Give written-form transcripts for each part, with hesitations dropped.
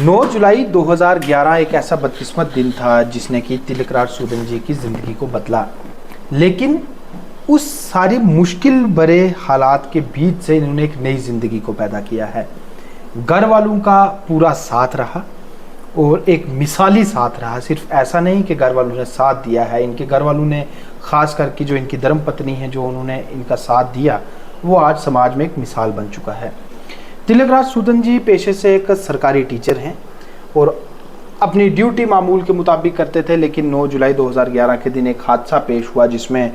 9 जुलाई 2011 एक ऐसा बदकिस्मत दिन था जिसने कि तिलकराज सूदन जी की ज़िंदगी को बदला। लेकिन उस सारी मुश्किल भरे हालात के बीच से इन्होंने एक नई ज़िंदगी को पैदा किया है। घर वालों का पूरा साथ रहा और एक मिसाली साथ रहा। सिर्फ ऐसा नहीं कि घर वालों ने साथ दिया है, इनके घर वालों ने ख़ास करके जो इनकी धर्मपत्नी है, जो उन्होंने इनका साथ दिया, वो आज समाज में एक मिसाल बन चुका है। तिलकराज सूदन जी पेशे से एक सरकारी टीचर हैं और अपनी ड्यूटी मामूल के मुताबिक करते थे। लेकिन 9 जुलाई 2011 के दिन एक हादसा पेश हुआ जिसमें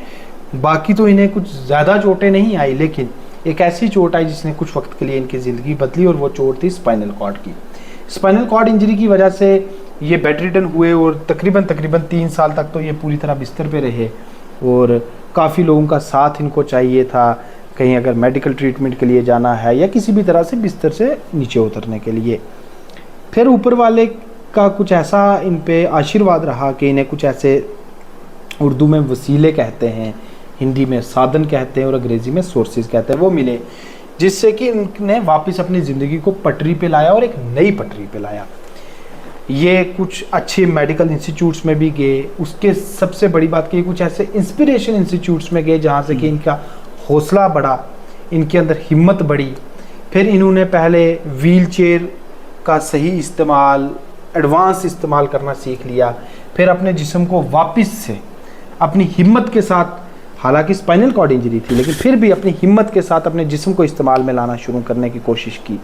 बाकी तो इन्हें कुछ ज़्यादा चोटें नहीं आई, लेकिन एक ऐसी चोट आई जिसने कुछ वक्त के लिए इनकी ज़िंदगी बदली, और वो चोट थी स्पाइनल कॉर्ड की। स्पाइनल कॉर्ड इंजरी की वजह से ये बेड रिडन हुए और तकरीबन 3 साल तक तो ये पूरी तरह बिस्तर पे रहे और काफ़ी लोगों का साथ इनको चाहिए था, कहीं अगर मेडिकल ट्रीटमेंट के लिए जाना है या किसी भी तरह से बिस्तर से नीचे उतरने के लिए। फिर ऊपर वाले का कुछ ऐसा इन पे आशीर्वाद रहा कि इन्हें कुछ ऐसे, उर्दू में वसीले कहते हैं, हिंदी में साधन कहते हैं और अंग्रेज़ी में सोर्सेज कहते हैं, वो मिले जिससे कि इन्हें वापस अपनी ज़िंदगी को पटरी पे लाया और एक नई पटरी पे लाया। ये कुछ अच्छे मेडिकल इंस्टीट्यूट्स में भी गए। उसके सबसे बड़ी बात कि कुछ ऐसे इंस्पिरेशन इंस्टीट्यूट्स में गए जहाँ से कि इनका हौसला बढ़ा, इनके अंदर हिम्मत बढ़ी। फिर इन्होंने पहले व्हील चेयर का सही इस्तेमाल, एडवांस इस्तेमाल करना सीख लिया। फिर अपने जिस्म को वापस से अपनी हिम्मत के साथ, हालांकि स्पाइनल कॉर्ड इंजरी थी लेकिन फिर भी अपनी हिम्मत के साथ अपने जिस्म को इस्तेमाल में लाना शुरू करने की कोशिश की।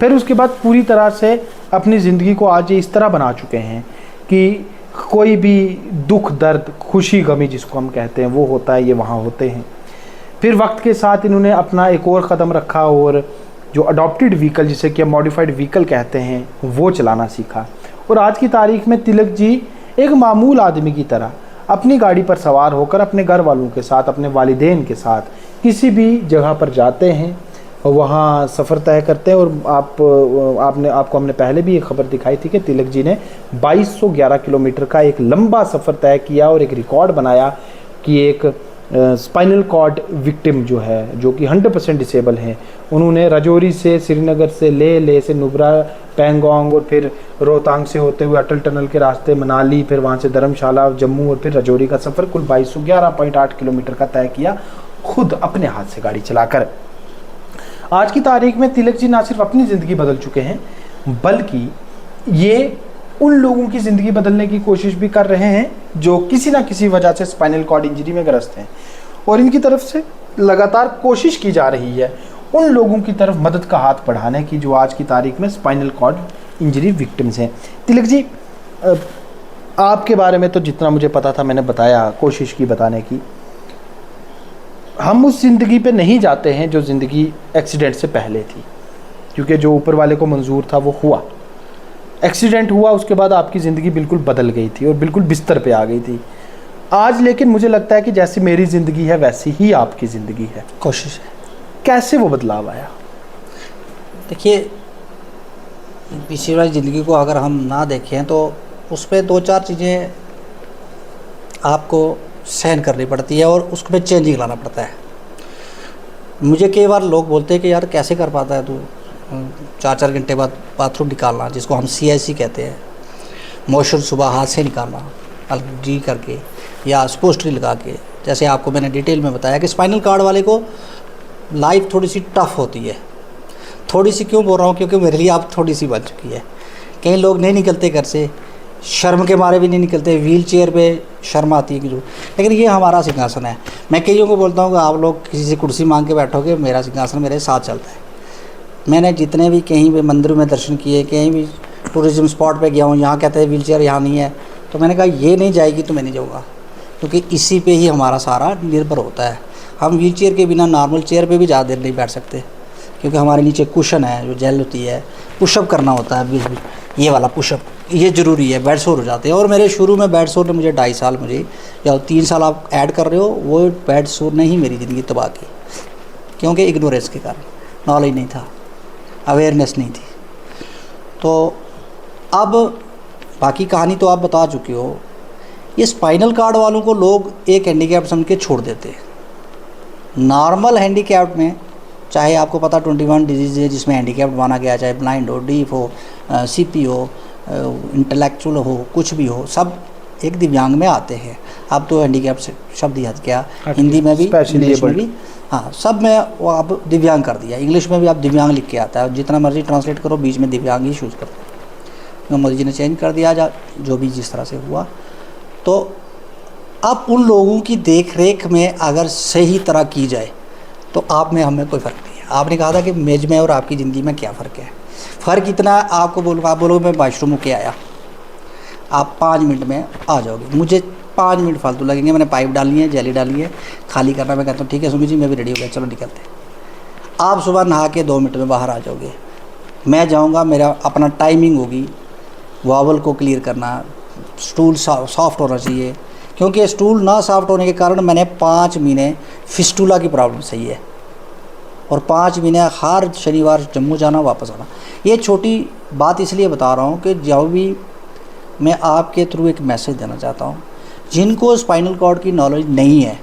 फिर उसके बाद पूरी तरह से अपनी ज़िंदगी को आज ये इस तरह बना चुके हैं कि कोई भी दुख दर्द, खुशी गमी जिसको हम कहते हैं, वो होता है, ये वहाँ होते हैं। फिर वक्त के साथ इन्होंने अपना एक और क़दम रखा और जो अडॉप्टेड व्हीकल, जिसे कि मॉडिफाइड व्हीकल कहते हैं, वो चलाना सीखा। और आज की तारीख में तिलक जी एक मामूल आदमी की तरह अपनी गाड़ी पर सवार होकर अपने घर वालों के साथ, अपने वालिदैन के साथ किसी भी जगह पर जाते हैं, वहाँ सफ़र तय करते हैं। और आपको हमने पहले भी एक खबर दिखाई थी कि तिलक जी ने 2211 किलोमीटर का एक लंबा सफ़र तय किया और एक रिकॉर्ड बनाया कि एक स्पाइनल कॉर्ड विक्टिम जो है, जो कि 100% डिसेबल हैं, उन्होंने राजौरी से, श्रीनगर से, लेह से नुब्रा, पैंगोंग और फिर रोहतांग से होते हुए अटल टनल के रास्ते मनाली, फिर वहाँ से धर्मशाला, जम्मू और फिर राजौरी का सफ़र कुल 2211.8 किलोमीटर का तय किया, खुद अपने हाथ से गाड़ी चलाकर। आज की तारीख में तिलक जी ना सिर्फ अपनी ज़िंदगी बदल चुके हैं, बल्कि ये उन लोगों की ज़िंदगी बदलने की कोशिश भी कर रहे हैं जो किसी ना किसी वजह से स्पाइनल कॉर्ड इंजरी में ग्रस्त हैं। और इनकी तरफ से लगातार कोशिश की जा रही है उन लोगों की तरफ मदद का हाथ बढ़ाने की जो आज की तारीख में स्पाइनल कॉर्ड इंजरी विक्टिम्स हैं। तिलक जी, आपके बारे में तो जितना मुझे पता था मैंने बताया, कोशिश की बताने की। हम उस ज़िंदगी पे नहीं जाते हैं जो ज़िंदगी एक्सीडेंट से पहले थी, क्योंकि जो ऊपर वाले को मंजूर था वो हुआ। एक्सीडेंट हुआ, उसके बाद आपकी ज़िंदगी बिल्कुल बदल गई थी और बिल्कुल बिस्तर पे आ गई थी। आज लेकिन मुझे लगता है कि जैसी मेरी ज़िंदगी है वैसी ही आपकी ज़िंदगी है। कोशिश है। कैसे वो बदलाव आया? देखिए, पिछली वाली ज़िंदगी को अगर हम ना देखें तो उस पर 2-4 चीज़ें आपको सहन करनी पड़ती है और उसमें चेंजिंग लाना पड़ता है। मुझे कई बार लोग बोलते हैं कि यार कैसे कर पाता है तू 4-4 घंटे बाद बाथरूम निकालना, जिसको हम CIC कहते हैं, मोशन सुबह हाथ से निकालना जी करके या स्पोस्ट्री लगा के। जैसे आपको मैंने डिटेल में बताया कि स्पाइनल कॉर्ड वाले को लाइफ थोड़ी सी टफ़ होती है। थोड़ी सी क्यों बोल रहा हूँ, क्योंकि मेरे लिए आप थोड़ी सी बन चुकी है। कई लोग नहीं निकलते घर से, शर्म के मारे भी नहीं निकलते, व्हील चेयर पे शर्म आती है, लेकिन ये हमारा सिंहासन है। मैं कईयों को बोलता हूँ कि आप लोग किसी से कुर्सी मांग के बैठोगे, मेरा सिंहासन मेरे साथ चलता है। मैंने जितने भी कहीं भी मंदिरों में दर्शन किए, कहीं भी टूरिज़्म स्पॉट पे गया हूँ, यहाँ कहते हैं व्हील चेयर यहाँ नहीं है, तो मैंने कहा ये नहीं जाएगी तो मैं नहीं जाऊँगा, क्योंकि इसी पे ही हमारा सारा निर्भर होता है। हम व्हील चेयर के बिना नॉर्मल चेयर पे भी ज़्यादा देर नहीं बैठ सकते, क्योंकि हमारे नीचे कुशन है, जो जेल होती है, पुशअप करना होता है। ये वाला पुशअप ये ज़रूरी है, बेड सोर हो जाते हैं। और मेरे शुरू में बेड सोर ने मुझे 2.5 साल, मुझे या 3 साल आप ऐड कर रहे हो, वो बेड सोर ने ही मेरी ज़िंदगी तबाह की, क्योंकि इग्नोरेंस के कारण, नॉलेज नहीं था, अवेयरनेस नहीं थी। तो अब बाकी कहानी तो आप बता चुके हो। ये स्पाइनल कॉर्ड वालों को लोग एक हैंडीकैप समझ के छोड़ देते हैं। नॉर्मल हैंडीकैप में चाहे आपको पता 21 डिजीज़ है जिसमें हैंडीकैप्ड माना गया, चाहे ब्लाइंड हो, डीफ हो, सीपी हो, इंटेलेक्चुअल हो, कुछ भी हो, सब एक दिव्यांग में आते हैं। अब तो हैंडीकैप शब्द ही हट गया, हिंदी में भी, इंग्लिश में भी, हाँ सब में वो अब दिव्यांग कर दिया। इंग्लिश में भी आप दिव्यांग लिख के आता है, जितना मर्जी ट्रांसलेट करो बीच में दिव्यांग ही चूज़ करते हैं। तो मोदी जी ने चेंज कर दिया, जो भी जिस तरह से हुआ। तो अब उन लोगों की देख रेख में अगर सही तरह की जाए तो आप में हमें कोई फ़र्क नहीं है। आपने कहा था कि मेज में और आपकी ज़िंदगी में क्या फ़र्क है। फ़र्क इतना है, आपको बोलूँगा, आप बोलोगे मैं वाशरूम होके आया, आप 5 मिनट में आ जाओगे, मुझे 5 मिनट फालतू लगेंगे, मैंने पाइप डालनी है, जेली डालनी है, खाली करना, मैं कहता हूँ ठीक है सुमित जी मैं भी रेडी हो गया, चलो निकलते हैं। आप सुबह नहा के 2 मिनट में बाहर आ जाओगे। मैं जाऊँगा, मेरा अपना टाइमिंग होगी, वावल को क्लियर करना, स्टूल सॉफ्ट होना चाहिए, क्योंकि स्टूल ना सॉफ्ट होने के कारण मैंने 5 महीने फिस्टूला की प्रॉब्लम सही है, और 5 महीने हर शनिवार जम्मू जाना वापस आना। ये छोटी बात इसलिए बता रहा हूँ कि जब भी मैं आपके थ्रू एक मैसेज देना चाहता हूँ, जिनको स्पाइनल कॉर्ड की नॉलेज नहीं है,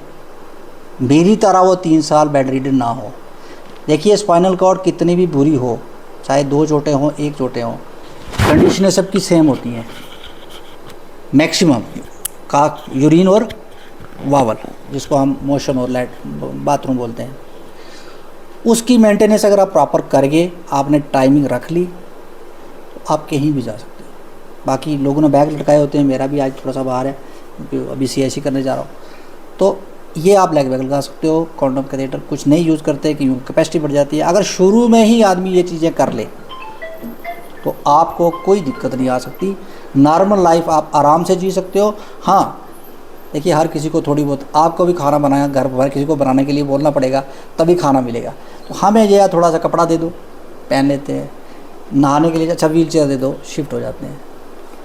मेरी तरह वो 3 साल बेड रीडन ना हो। देखिए स्पाइनल कॉर्ड कितनी भी बुरी हो, चाहे 2 चोटें हों, 1 चोटें हों, कंडीशनें सबकी सेम होती हैं। मैक्सिमम का यूरिन और वावल, जिसको हम मोशन और बाथरूम बोलते हैं, उसकी मेंटेनेंस अगर आप प्रॉपर करके आपने टाइमिंग रख ली तो आप कहीं भी जा सकते हो। बाकी लोगों ने बैग लटकाए होते हैं, मेरा भी आज थोड़ा सा बाहर है, अभी CIC करने जा रहा हूँ, तो ये आप बैग लगा सकते हो। कॉन्डोम कैथेटर कुछ नहीं यूज़ करते, क्यों कैपेसिटी बढ़ जाती है। अगर शुरू में ही आदमी ये चीज़ें कर ले तो आपको कोई दिक्कत नहीं आ सकती, नॉर्मल लाइफ आप आराम से जी सकते हो। हाँ देखिए हर किसी को थोड़ी बहुत, आपको भी खाना बनाया घर पर किसी को बनाने के लिए बोलना पड़ेगा, तभी खाना मिलेगा। तो हमें ये थोड़ा सा कपड़ा दे दो, पहन लेते हैं, नहाने के लिए अच्छा व्हील चेयर दे दो, शिफ्ट हो जाते हैं।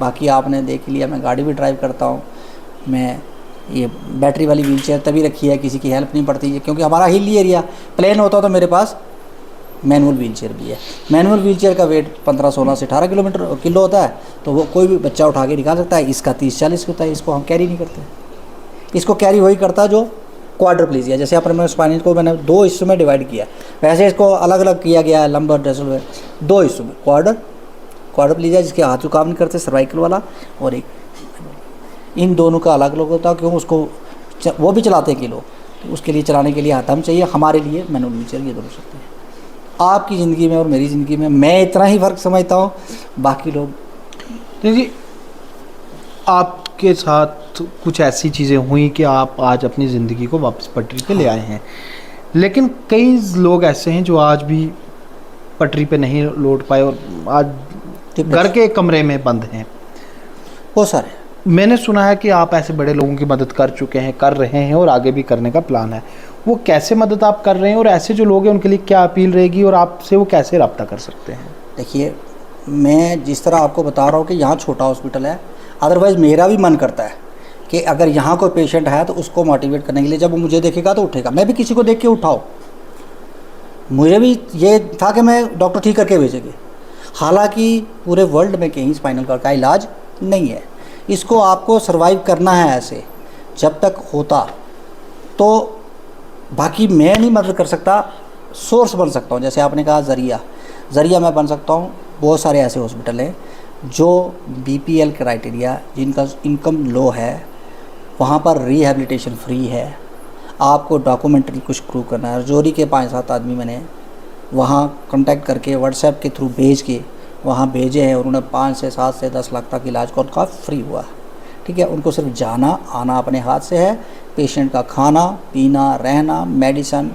बाकी आपने देख लिया, मैं गाड़ी भी ड्राइव करता हूँ, मैं ये बैटरी वाली व्हील चेयर तभी रखी है, किसी की हेल्प नहीं पड़ती है, क्योंकि हमारा हिल एरिया प्लेन होता तो मेरे पास मैनुअल व्हील चेयर भी है। मैनुअल व्हील चेयर का वेट 15-16 से 18 किलो होता है, तो वो कोई भी बच्चा उठा के निकाल सकता है। इसका 30-40 होता है, इसको हम कैरी नहीं करते। इसको कैरी वही करता है जो क्वाड्रिप्लीजिया, जैसे अपने स्पाइनल को मैंने 2 हिस्सों में डिवाइड किया, वैसे इसको अलग अलग किया गया है, लंबर ड्रेसल में 2 हिस्सों में, क्वाड्रिप्लीजिया जिसके हाथ काम नहीं करते, सर्वाइकल वाला, और एक इन दोनों का अलग अलग होता है। क्यों, उसको वो भी चलाते हैं किलो, तो उसके लिए चलाने के लिए हाथ हम चाहिए, हमारे लिए मैनुअल व्हील चेयर, ये दोनों सकते हैं। आपकी ज़िंदगी में और मेरी ज़िंदगी में मैं इतना ही फ़र्क समझता हूँ, बाकी लोग जी आपके साथ कुछ ऐसी चीज़ें हुई कि आप आज अपनी ज़िंदगी को वापस पटरी पे ले आए हैं, लेकिन कई लोग ऐसे हैं जो आज भी पटरी पे नहीं लौट पाए और आज घर के कमरे में बंद हैं। वो सारे मैंने सुना है कि आप ऐसे बड़े लोगों की मदद कर चुके हैं, कर रहे हैं और आगे भी करने का प्लान है। वो कैसे मदद आप कर रहे हैं और ऐसे जो लोग हैं उनके लिए क्या अपील रहेगी और आपसे वो कैसे रब्ता कर सकते हैं? देखिए मैं जिस तरह आपको बता रहा हूँ कि यहाँ छोटा हॉस्पिटल है, अदरवाइज़ मेरा भी मन करता है कि अगर यहाँ कोई पेशेंट है तो उसको मोटिवेट करने के लिए, जब वो मुझे देखेगा तो उठेगा, मैं भी किसी को देख के उठाओ। मुझे भी ये था कि मैं डॉक्टर ठीक करके भेजेंगे, हालांकि पूरे वर्ल्ड में कहीं स्पाइनल कॉर्ड का इलाज नहीं है। इसको आपको सरवाइव करना है ऐसे जब तक होता। तो बाकी मैं नहीं मदद कर सकता, सोर्स बन सकता हूँ। जैसे आपने कहा ज़रिया मैं बन सकता हूँ। बहुत सारे ऐसे हॉस्पिटल हैं जो BPL क्राइटेरिया, जिनका इनकम लो है, वहाँ पर रिहैबिलिटेशन फ्री है। आपको डॉक्यूमेंट्री कुछ प्रूव करना है। रजौरी के 5-7 आदमी मैंने वहाँ कांटेक्ट करके व्हाट्सएप के थ्रू भेज के वहाँ भेजे हैं, और उन्हें 5 से 7 से 10 लाख तक इलाज का उनका फ्री हुआ। ठीक है, उनको सिर्फ जाना आना अपने हाथ से है। पेशेंट का खाना पीना रहना मेडिसिन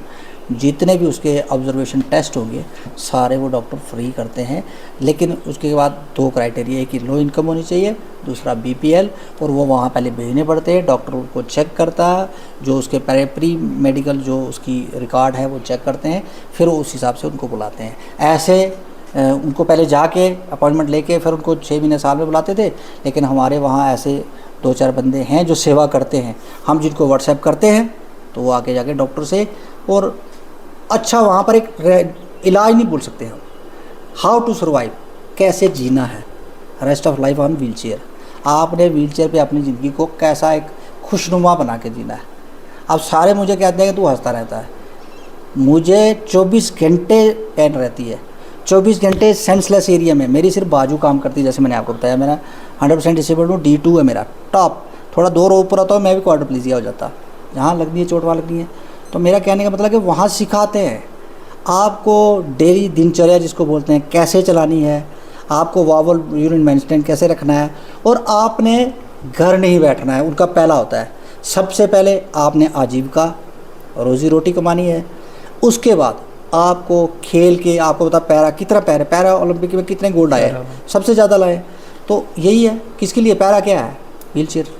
जितने भी उसके ऑब्जर्वेशन टेस्ट होंगे सारे वो डॉक्टर फ्री करते हैं। लेकिन उसके बाद 2 क्राइटेरिया है कि लो इनकम होनी चाहिए, दूसरा BPL, और वो वहाँ पहले भेजने पड़ते हैं। डॉक्टर उनको चेक करता है, जो उसके पहले प्री मेडिकल जो उसकी रिकॉर्ड है वो चेक करते हैं, फिर उस हिसाब से उनको बुलाते हैं। ऐसे उनको पहले जाके अपॉइंटमेंट लेके फिर उनको 6 महीने साल में बुलाते थे, लेकिन हमारे वहाँ ऐसे 2-4 बंदे हैं जो सेवा करते हैं। हम जिनको व्हाट्सएप करते हैं तो वो आके जाके डॉक्टर से, और अच्छा वहाँ पर एक इलाज नहीं बोल सकते हम, हाउ टू सर्वाइव, कैसे जीना है rest of life on wheel chair. आपने व्हील चेयर पर अपनी ज़िंदगी को कैसा एक खुशनुमा बना के जीना है। अब सारे मुझे कहते हैं कि तू हंसता रहता है, मुझे 24 घंटे पेन रहती है, 24 घंटे सेंसलेस एरिया में। मेरी सिर्फ बाजू काम करती है, जैसे मैंने आपको बताया मेरा 100% डिसेबल्ड हूँ, D2 है मेरा टॉप। थोड़ा 2 रो ऊपर आता हूँ मैं भी क्वाड्रिप्लीजिया हो जाता, जहाँ लगनी है चोट वहाँ लगनी है। तो मेरा कहने का मतलब कि वहाँ सिखाते हैं आपको डेली दिनचर्या जिसको बोलते हैं कैसे चलानी है, आपको वावल यूरिन मेंटेन कैसे रखना है, और आपने घर नहीं बैठना है। उनका पहला होता है सबसे पहले आपने आजीविका रोज़ी रोटी कमानी है, उसके बाद आपको खेल के, आपको पता पैरा कितना पैरा ओलंपिक में कितने गोल्ड आए, सबसे ज़्यादा लाए। तो यही है किसके लिए पैरा क्या है, व्हील चेयर।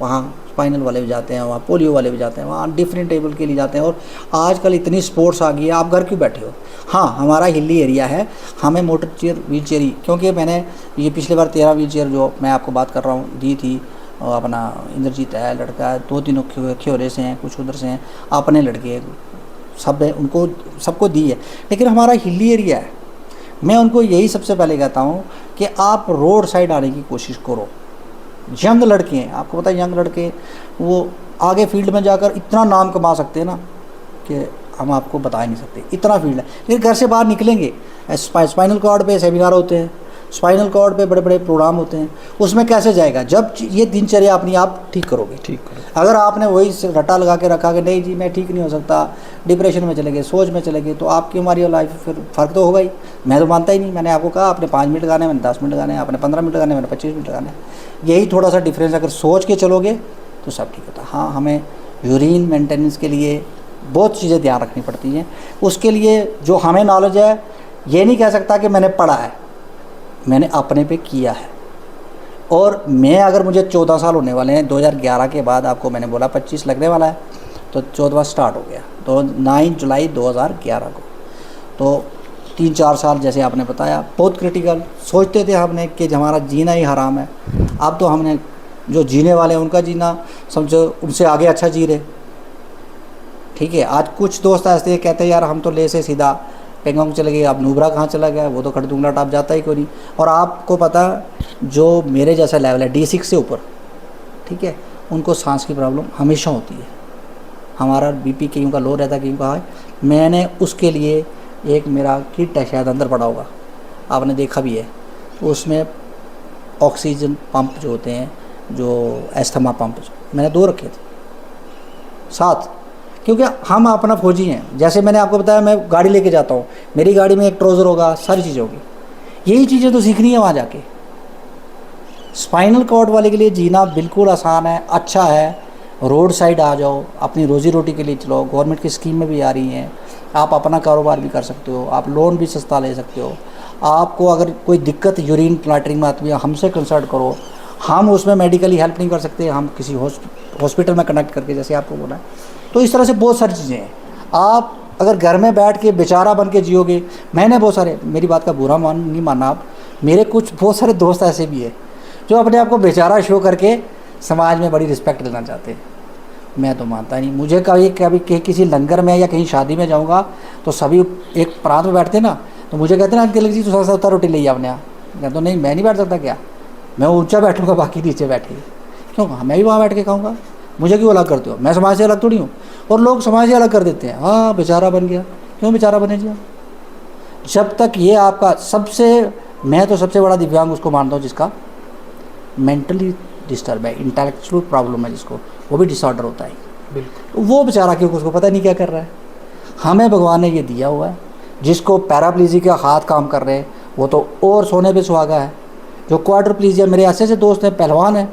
वहाँ स्पाइनल वाले भी जाते हैं, वहाँ पोलियो वाले भी जाते हैं, वहाँ डिफरेंट टेबल के लिए जाते हैं। और आजकल इतनी स्पोर्ट्स आ गई है, आप घर क्यों बैठे हो। हाँ हमारा हिली एरिया है, हमें मोटर चेयर व्हील चेयर ही, क्योंकि मैंने ये पिछले बार 13 व्हील चेयर जो मैं आपको बात कर रहा हूँ दी थी। और अपना इंद्रजीत है लड़का है, 2-3 ख्योरे से हैं, कुछ उधर से हैं, अपने लड़के सब है, उनको सबको दी है। लेकिन हमारा हिली एरिया है, मैं उनको यही सबसे पहले कहता हूँ कि आप रोड साइड आने की कोशिश करो। यंग लड़के हैं, आपको पता है यंग लड़के वो आगे फील्ड में जाकर इतना नाम कमा सकते हैं ना कि हम आपको बता ही नहीं सकते, इतना फील्ड है। लेकिन घर से बाहर निकलेंगे, स्पाइनल कॉर्ड पे सेमिनार होते हैं, स्पाइनल कॉर्ड पे बड़े बड़े प्रोग्राम होते हैं, उसमें कैसे जाएगा जब ये दिनचर्या अपनी आप ठीक करोगे। अगर आपने वही रट्टा लगा के रखा कि नहीं जी मैं ठीक नहीं हो सकता, डिप्रेशन में चले गए, सोच में चले गए, तो आपकी हमारी लाइफ फिर फ़र्क तो होगा ही। मैं तो मानता ही नहीं, मैंने आपको कहा आपने 5 मिनट लगाने, मैंने 10 मिनट लगाने, आपने 15 मिनट लगाने, मैंने 25 मिनट लगाने। यही थोड़ा सा डिफरेंस अगर सोच के चलोगे तो सब ठीक होता है। हाँ हमें यूरिन मेंटेनेंस के लिए बहुत चीज़ें ध्यान रखनी पड़ती हैं। उसके लिए जो हमें नॉलेज है, ये नहीं कह सकता कि मैंने पढ़ा है, मैंने अपने पे किया है। और मैं अगर मुझे 14 साल होने वाले हैं 2011 के बाद, आपको मैंने बोला 25 लगने वाला है, तो 14वां स्टार्ट हो गया तो 9 जुलाई 2011 को। तो 3-4 साल जैसे आपने बताया बहुत क्रिटिकल। सोचते थे हमने कि हमारा जीना ही हराम है, अब तो हमने जो जीने वाले हैं उनका जीना समझो उनसे आगे अच्छा जी रहे। ठीक है, आज कुछ दोस्त ऐसे कहते हैं यार हम तो ले से सीधा पेंगोंग चले गए, अब नुब्रा कहाँ चला गया, वो तो खड़दुंगला टाप जाता ही कोई नहीं। और आपको पता जो मेरे जैसा लेवल है D6 से ऊपर, ठीक है, उनको सांस की प्रॉब्लम हमेशा होती है। हमारा BP कहीं का लो रहता है, कहीं का हाई। मैंने उसके लिए एक मेरा किट है, शायद अंदर पड़ा होगा, आपने देखा भी है, उसमें ऑक्सीजन पंप जो होते हैं, जो एस्थमा पंप, मैंने 2 रखे थे साथ, क्योंकि हम अपना फौजी हैं। जैसे मैंने आपको बताया मैं गाड़ी लेके जाता हूँ, मेरी गाड़ी में एक ट्राउज़र होगा, सारी चीज़ें होगी। यही चीज़ें तो सीखनी है वहाँ जाके। स्पाइनल कॉर्ड वाले के लिए जीना बिल्कुल आसान है, अच्छा है। रोड साइड आ जाओ, अपनी रोज़ी रोटी के लिए चलो, गवर्नमेंट की स्कीम में भी आ रही हैं, आप अपना कारोबार भी कर सकते हो, आप लोन भी सस्ता ले सकते हो। आपको अगर कोई दिक्कत यूरिन लैट्रिन में आती है, हमसे कंसल्ट करो, हम उसमें मेडिकली हेल्प नहीं कर सकते, हम किसी हॉस्पिटल में कनेक्ट करके, जैसे आपको बोला है। तो इस तरह से बहुत सारी चीज़ें हैं। आप अगर घर में बैठ के बेचारा बन के जियोगे, मैंने बहुत सारे, मेरी बात का बुरा नहीं मानना आप, मेरे कुछ बहुत सारे दोस्त ऐसे भी हैं जो अपने आप को बेचारा शो करके समाज में बड़ी रिस्पेक्ट देना चाहते हैं। मैं तो मानता नहीं। मुझे कभी किसी लंगर में या कहीं शादी में जाऊँगा तो सभी एक प्रांत में बैठते ना, तो मुझे कहते ना तिलक जी तो थोड़ा सा उतना रोटी ले अपने यहाँ, कहता नहीं मैं नहीं बैठ सकता क्या, मैं ऊँचा बैठूँगा बाकी नीचे बैठे, क्यों मैं भी वहाँ बैठ के खाऊँगा, मुझे क्यों अलग करते हो, मैं समाज से अलग थोड़ी हूँ। और लोग समाज से अलग कर देते हैं, हाँ बेचारा बन गया, क्यों बेचारा बने जी। जब तक ये आपका मैं तो सबसे बड़ा दिव्यांग उसको मानता हूँ जिसका मेंटली डिस्टर्ब है, इंटेलेक्चुअल प्रॉब्लम है जिसको, वो भी डिसऑर्डर होता है बिल्कुल, वो बेचारा क्योंकि उसको पता नहीं क्या कर रहा है। हमें भगवान ने ये दिया हुआ है। जिसको पैराप्लीजिया का हाथ काम कर रहे हैं वो तो और सोने पे सुहागा है। जो क्वाड्रिप्लीजिया, मेरे ऐसे दोस्त हैं, पहलवान हैं,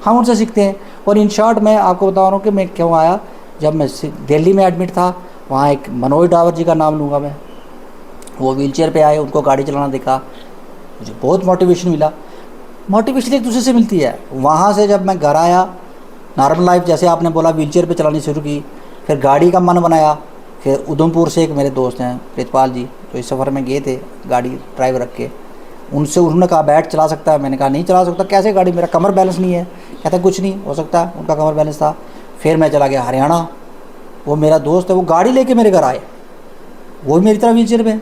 हम उनसे सीखते हैं। और इन शॉर्ट मैं आपको बता रहा हूँ कि मैं क्यों आया। जब मैं दिल्ली में एडमिट था, वहाँ एक मनोज डावर जी का नाम लूँगा मैं, वो व्हीलचेयर पे आए, उनको गाड़ी चलाना देखा, मुझे बहुत मोटिवेशन मिला। मोटिवेशन एक दूसरे से मिलती है। वहाँ से जब मैं घर आया, नॉर्मल लाइफ जैसे आपने बोला व्हीलचेयर पे चलानी शुरू की, फिर गाड़ी का मन बनाया। फिर उधमपुर से एक मेरे दोस्त हैं प्रितपाल जी, तो इस सफ़र में गए थे गाड़ी ड्राइव रख के, उन्होंने कहा बैठ चला सकता है, मैंने कहा नहीं चला सकता, कैसे गाड़ी, मेरा कमर बैलेंस नहीं है। कहता कुछ नहीं हो सकता, उनका कमर बैलेंस था। फिर मैं चला गया हरियाणा, वो मेरा दोस्त है, वो गाड़ी लेके मेरे घर आए, वो भी मेरी तरह व्हीलचेयर में।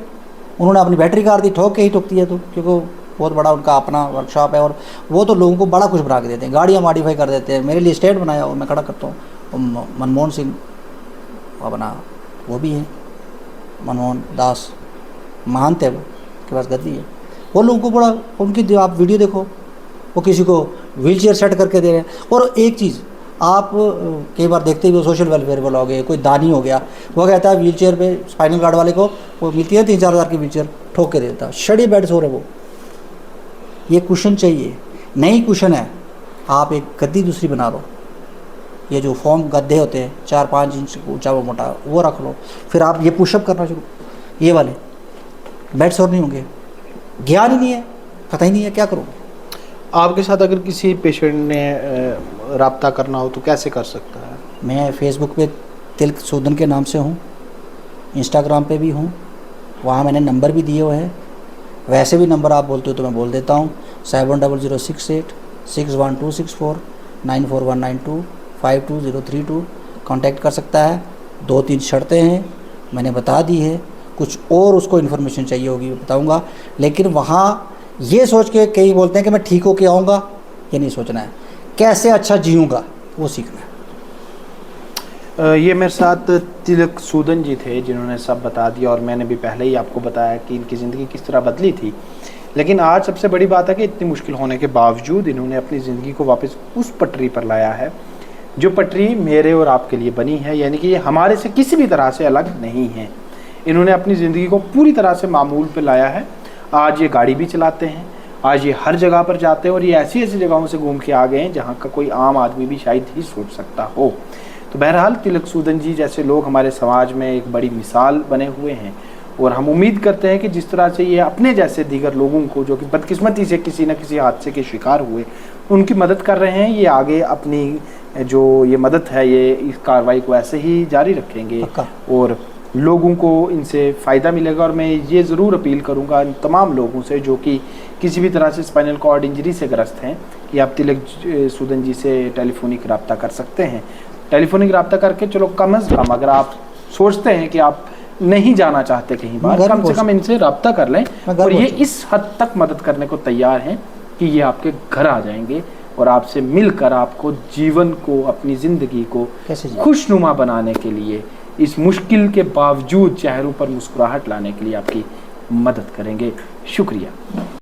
उन्होंने अपनी बैटरी कार दी, ठोक के ही ठोकती है, तो क्योंकि बहुत बड़ा उनका अपना वर्कशॉप है, और वो तो लोगों को बड़ा कुछ बना के देते हैं, गाड़ियाँ मॉडिफाई कर देते हैं। मेरे लिए स्टेट बनाया, और मैं खड़ा करता हूँ, मनमोहन सिंह अपना वो भी है मनमोहन दास, महंत है, वो के पास गद्दी है। वो लोगों को बड़ा उनकी आप वीडियो देखो, वो किसी को व्हील चेयर सेट करके दे रहे हैं। और एक चीज़ आप कई बार देखते ही हो, सोशल वेलफेयर वाला हो गया, कोई दानी हो गया, वो कहता है व्हील चेयर पे स्पाइनल कार्ड वाले को वो मिलती है 3-4 हज़ार की व्हील चेयर, ठोक के देता है, शड़ी बेड सो रहे वो। ये कुशन चाहिए, नई कुशन है, आप एक गद्दी दूसरी बना लो, ये जो फॉर्म गद्दे होते हैं 4-5 इंच ऊंचा वो मोटा, वो रख लो, फिर आप ये पुशअप करना शुरू, ये वाले बेड सोर नहीं होंगे। ज्ञान ही नहीं है, पता ही नहीं है क्या करूँ। आपके साथ अगर किसी पेशेंट ने रब्ता करना हो तो कैसे कर सकता है? मैं फेसबुक पे तिलक सूदन के नाम से हूँ, इंस्टाग्राम पे भी हूँ, वहाँ मैंने नंबर भी दिए हुए हैं। वैसे भी नंबर आप बोलते हो तो मैं बोल देता हूँ, 7006861264 9419252032 कांटेक्ट कर सकता है। 2-3 शर्तें हैं मैंने बता दी है, कुछ और उसको इन्फॉर्मेशन चाहिए होगी बताऊंगा। लेकिन वहाँ ये सोच के कई बोलते हैं कि मैं ठीक होके आऊँगा, ये नहीं सोचना है, कैसे अच्छा जीऊँगा वो सीखना है। ये मेरे साथ तिलक सूदन जी थे जिन्होंने सब बता दिया, और मैंने भी पहले ही आपको बताया कि इनकी ज़िंदगी किस तरह बदली थी। लेकिन आज सबसे बड़ी बात है कि इतनी मुश्किल होने के बावजूद इन्होंने अपनी ज़िंदगी को वापस उस पटरी पर लाया है जो पटरी मेरे और आपके लिए बनी है, यानी कि ये हमारे से किसी भी तरह से अलग नहीं है। इन्होंने अपनी ज़िंदगी को पूरी तरह से मामूल पर लाया है। आज ये गाड़ी भी चलाते हैं, आज ये हर जगह पर जाते हैं, और ये ऐसी ऐसी जगहों से घूम के आ गए हैं जहाँ का कोई आम आदमी भी शायद ही सोच सकता हो। तो बहरहाल तिलक सूदन जी जैसे लोग हमारे समाज में एक बड़ी मिसाल बने हुए हैं, और हम उम्मीद करते हैं कि जिस तरह से ये अपने जैसे दीगर लोगों को जो कि बदकिस्मती से किसी न किसी हादसे के शिकार हुए उनकी मदद कर रहे हैं, ये आगे अपनी जो ये मदद है ये इस कार्रवाई को ऐसे ही जारी रखेंगे और लोगों को इनसे फ़ायदा मिलेगा। और मैं ये ज़रूर अपील करूँगा इन तमाम लोगों से जो कि किसी भी तरह से स्पाइनल कॉर्ड इंजरी से ग्रस्त हैं कि आप तिलक सूदन जी से टेलीफोनिक रब्ता कर सकते हैं। टेलीफोनिक रब्ता करके चलो कम से कम अगर आप सोचते हैं कि आप नहीं जाना चाहते कहीं बार, कम से कम इनसे रब्ता कर लें, और ये इस हद तक मदद करने को तैयार हैं कि ये आपके घर आ जाएंगे और आपसे मिलकर आपको जीवन को, अपनी ज़िंदगी को खुशनुमा बनाने के लिए, इस मुश्किल के बावजूद चेहरों पर मुस्कुराहट लाने के लिए आपकी मदद करेंगे। शुक्रिया।